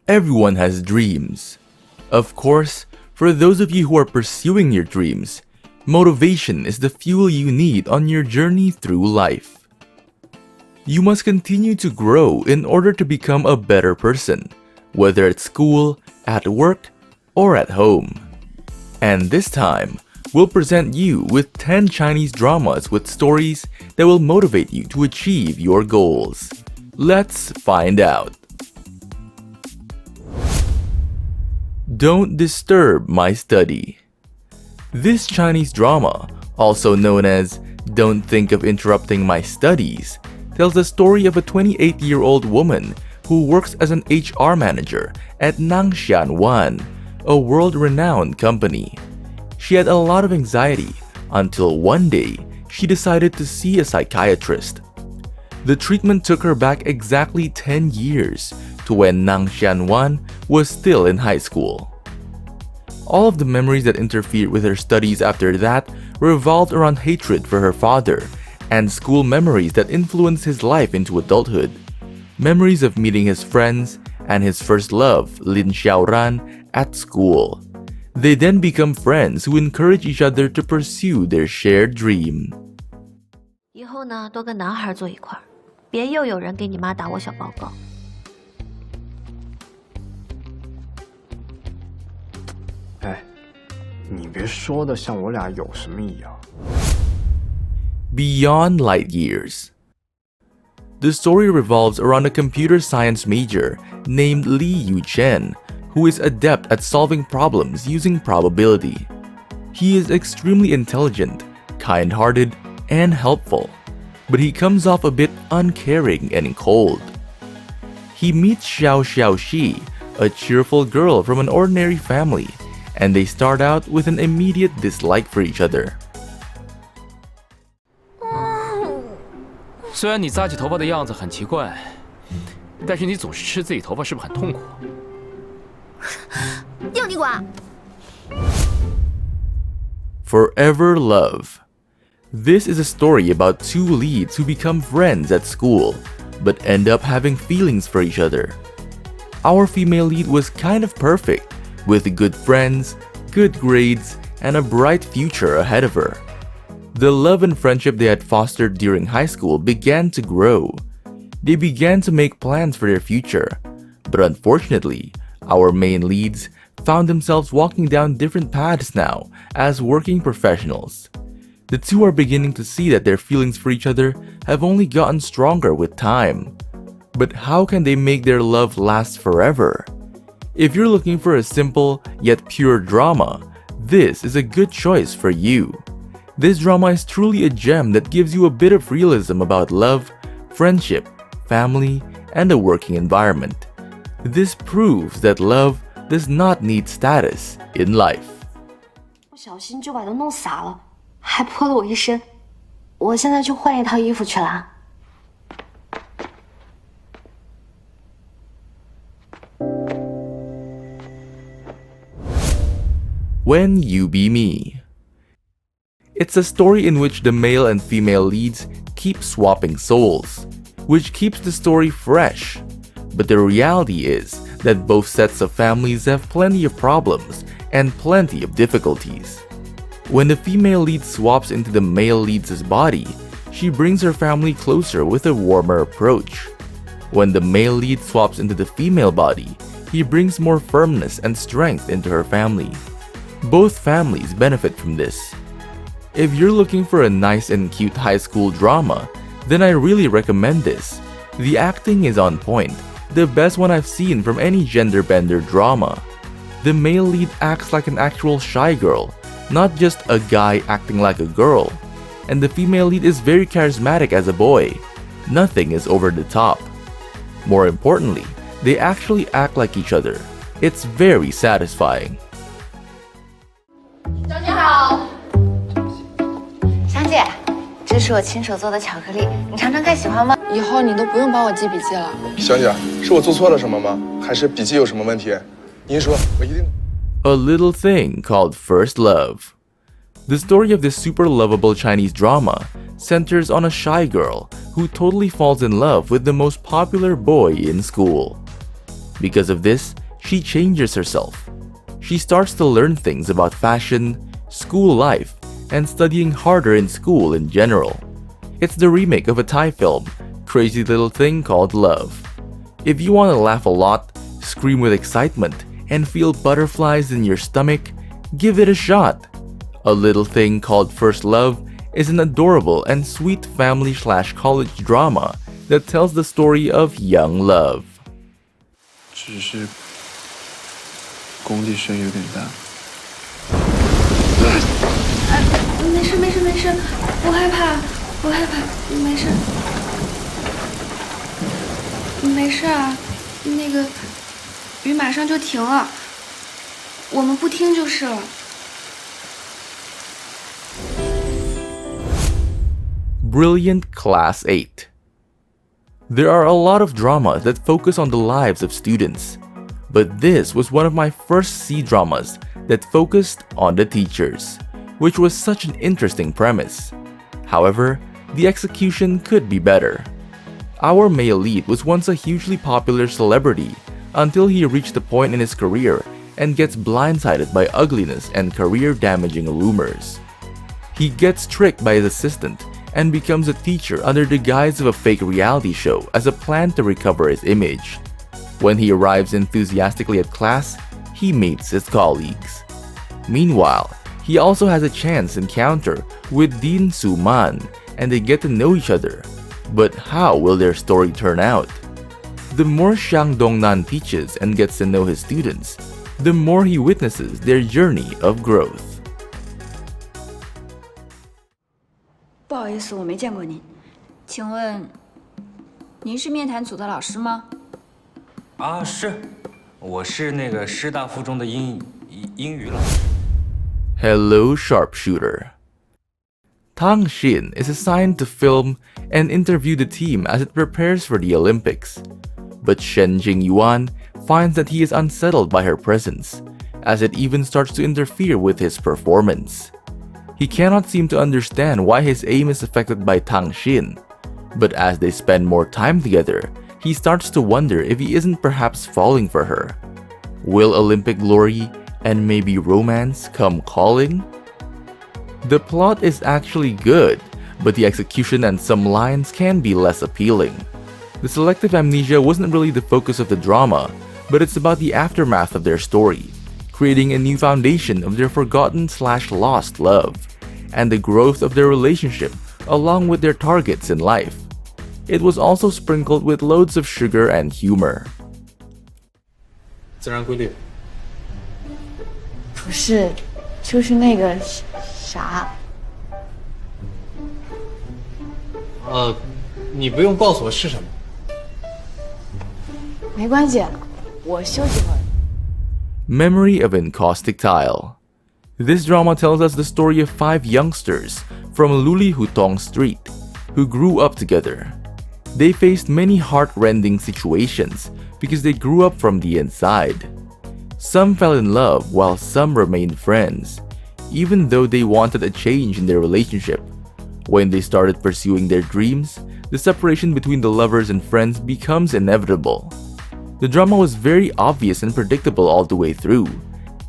Everyone has dreams. Of course, for those of you who are pursuing your dreams, motivation is the fuel you need on your journey through life. You must continue to grow in order to become a better person, whether at school, at work, or at home. And this time, we'll present you with 10 Chinese dramas with stories that will motivate you to achieve your goals. Let's find out. Don't Disturb My Study. This Chinese drama, also known as Don't Think of Interrupting My Studies, tells the story of a 28-year-old woman who works as an HR manager at Nangshan Wan, a world-renowned company. She had a lot of anxiety until one day she decided to see a psychiatrist. The treatment took her back exactly 10 years to when Nangshan Wan was still in high school. All of the memories that interfered with her studies after that revolved around hatred for her father and school memories that influenced his life into adulthood. Memories of meeting his friends and his first love, Lin Xiaoran, at school. They then become friends who encourage each other to pursue their shared dream. 以后呢，多跟男孩坐一块儿，别又有人给你妈打我小报告。哎，你别说的像我俩有什么一样。Beyond Light Years. The story revolves around a computer science major named Li Yuchen, who is adept at solving problems using probability. He is extremely intelligent, kind-hearted, and helpful, but he comes off a bit uncaring and cold. He meets Xiao Xiaoxi, a cheerful girl from an ordinary family, and they start out with an immediate dislike for each other. 虽然你扎起头发的样子很奇怪，但是你总是吃自己头发，是不是很痛苦？要你管！ Forever Love. This is a story about two leads who become friends at school, but end up having feelings for each other. Our female lead was kind of perfect, with good friends, good grades, and a bright future ahead of her. The love and friendship they had fostered during high school began to grow. They began to make plans for their future, but unfortunately, our main leads found themselves walking down different paths now as working professionals. The two are beginning to see that their feelings for each other have only gotten stronger with time. But how can they make their love last forever? If you're looking for a simple yet pure drama, this is a good choice for you. This drama is truly a gem that gives you a bit of realism about love, friendship, family, and a working environment. This proves that love does not need status in life. 不小心就把它弄洒了，还泼了我一身。我现在去换一套衣服去了。When You Be Me. It's a story in which the male and female leads keep swapping souls, which keeps the story fresh. But the reality is that both sets of families have plenty of problems and plenty of difficulties. When the female lead swaps into the male lead's body, she brings her family closer with a warmer approach. When the male lead swaps into the female body, he brings more firmness and strength into her family. Both families benefit from this. If you're looking for a nice and cute high school drama, then I really recommend this. The acting is on point, the best one I've seen from any gender bender drama. The male lead acts like an actual shy girl, not just a guy acting like a girl. And the female lead is very charismatic as a boy. Nothing is over the top. More importantly, they actually act like each other. It's very satisfying. 张姐好，香姐，这是我亲手做的巧克力，你尝尝看喜欢吗？以后你都不用帮我记笔记了。香姐，是我做错了什么吗？还是笔记有什么问题？您说，我一定。A little thing called First Love. The story of this super lovable Chinese drama centers on a shy girl who totally falls in love with the most popular boy in school. Because of this, she changes herself. She starts to learn things about fashion, school life, and studying harder in school in general. It's the remake of a Thai film, Crazy Little Thing Called Love. If you want to laugh a lot, scream with excitement, and feel butterflies in your stomach, give it a shot. A Little Thing Called First Love is an adorable and sweet family/college drama that tells the story of young love. 只是功力声有点大。没事没事没事，不害怕不害怕，没事没事啊，那个雨马上就停了，我们不听就是了。Brilliant Class 8. There are a lot of dramas that focus on the lives of students, but this was one of my first C-dramas that focused on the teachers, which was such an interesting premise. However, the execution could be better. Our male lead was once a hugely popular celebrity until he reached a point in his career and gets blindsided by ugliness and career-damaging rumors. He gets tricked by his assistant and becomes a teacher under the guise of a fake reality show as a plan to recover his image. When he arrives enthusiastically at class, he meets his colleagues. Meanwhile, he also has a chance encounter with Dean Su-man and they get to know each other. But how will their story turn out? The more Xiang Dongnan teaches and gets to know his students, the more he witnesses their journey of growth. 不好意思，我没见过您，请问您是面谈组的老师吗？啊，是，我是那个师大附中的英语老师。Hello, Sharpshooter. Tang Xin is assigned to film and interview the team as it prepares for the Olympics. But Shen Jingyuan finds that he is unsettled by her presence, as it even starts to interfere with his performance. He cannot seem to understand why his aim is affected by Tang Xin, but as they spend more time together, he starts to wonder if he isn't perhaps falling for her. Will Olympic glory and maybe romance come calling? The plot is actually good, but the execution and some lines can be less appealing. The selective amnesia wasn't really the focus of the drama, but it's about the aftermath of their story, creating a new foundation of their forgotten/lost love, and the growth of their relationship along with their targets in life. It was also sprinkled with loads of sugar and humor. 自然规律。不是，就是那个啥。你不用告诉我是什么。没关系，我休息会儿。Memory of Encaustic Tile. This drama tells us the story of 5 youngsters from Luli Hutong Street who grew up together. They faced many heart-rending situations because they grew up from the inside. Some fell in love while some remained friends, even though they wanted a change in their relationship. When they started pursuing their dreams, the separation between the lovers and friends becomes inevitable. The drama was very obvious and predictable all the way through,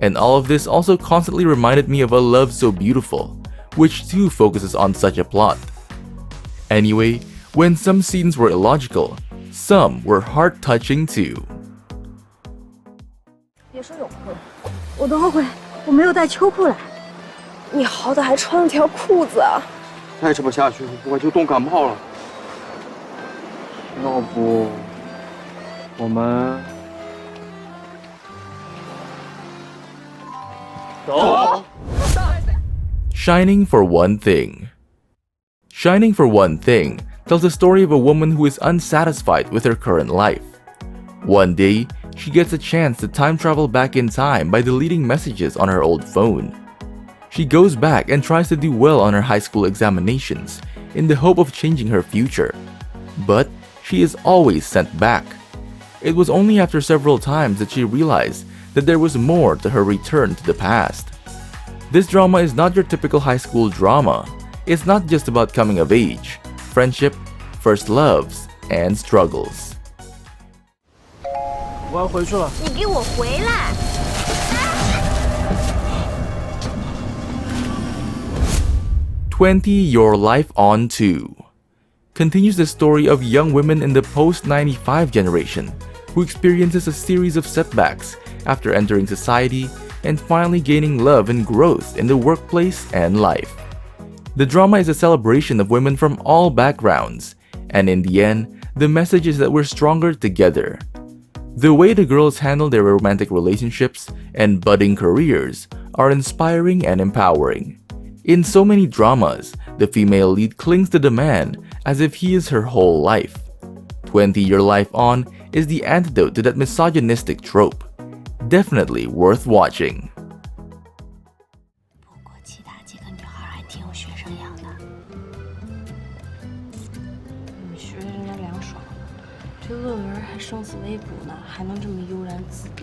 and all of this also constantly reminded me of A Love So Beautiful, which too focuses on such a plot. Anyway, when some scenes were illogical, some were heart-touching too. 别说泳裤了，我都后悔我没有带秋裤来。你好歹还穿了条裤子啊！再这么下去，我就冻感冒了。要不，我们走。Shining for One Thing. Shining for One Thing tells the story of a woman who is unsatisfied with her current life. One day, she gets a chance to time travel back in time by deleting messages on her old phone. She goes back and tries to do well on her high school examinations in the hope of changing her future. But she is always sent back. It was only after several times that she realized that there was more to her return to the past. This drama is not your typical high school drama. It's not just about coming of age, friendship, first loves, and struggles. 我要回去了。你给我回来20 Your Life On 2 continues the story of young women in the post-95 generation who experiences a series of setbacks after entering society and finally gaining love and growth in the workplace and life. The drama is a celebration of women from all backgrounds, and in the end, the message is that we're stronger together. The way the girls handle their romantic relationships and budding careers are inspiring and empowering. In so many dramas, the female lead clings to the man as if he is her whole life. 20 Your Life On is the antidote to that misogynistic trope. Definitely worth watching. 不过其他几个女孩还挺有学生样的。你学人家凉爽了，这论文还生死未卜呢，还能这么悠然自得，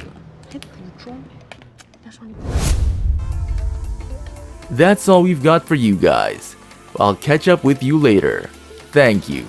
还补妆。大少你。That's all we've got for you guys. I'll catch up with you later. Thank you.